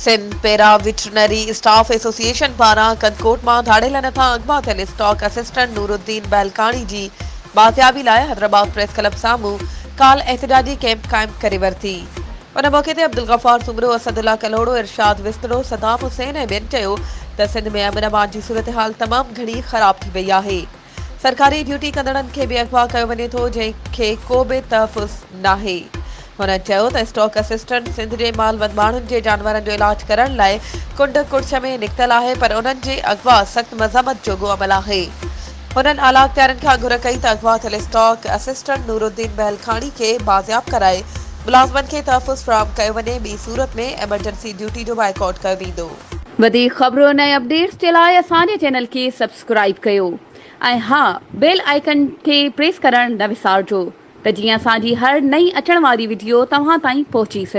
सिंध पेरा veterinary staff association पारां कदकोट मां धाड़ेलनि खां अॻवा थियल स्टॉक असिस्टेंट नूरुद्दीन बैलकाणी जी बाज़ियाबी लाइ हैदराबाद प्रेस क्लब साम्हूं काल एहतजाजी कैंप क़ाइम करे वरिती। उन मौक़े ते अब्दुल गफ़ार सुमरो, असदुल्ला कलोड़ो, इरशाद विस्तड़ो, सदाम हुसैन ऐं ॿियनि चयो त सिंध में अमन अमान जी सूरत-हाल तमामु घणी ख़राब थी वई आहे। सरकारी ड्यूटी कंदड़नि खे बि अगवा कयो वञे थो, जंहिंखे को बि तहफ़ुज़ नाहे। हुन चयो त स्टॉक असिस्टेंट सिंध जे मालवंद माण्हुनि जे जानवरनि जो इलाज करण लाइ कुंड कुड़छ में निकितल आहे, पर उन्हनि जे अगवा सख़्त मज़म्मत जोॻो अमल आहे। हुननि आला अख़्तियारनि खां घुर कई त अगवा थियल स्टॉक असिस्टेंट नूरुद्दीन बैलखाणी खे बाज़ियाब कराए मुलाज़िमनि खे तहफ़ुज़ फ़राहम कयो वञे, ॿी सूरत में एमरजेंसी ड्यूटी जो बाइकॉट कयो वेंदो। वधीक ख़बरुनि ऐं अपडेट्स जे लाइ असांजे चैनल खे सब्सक्राइब कयो ऐं हा, बेल आइकन खे प्रेस करणु न विसारिजो त जीअं असांजी हर नई अचण वारी वीडियो तव्हां ताईं पहुची सघे।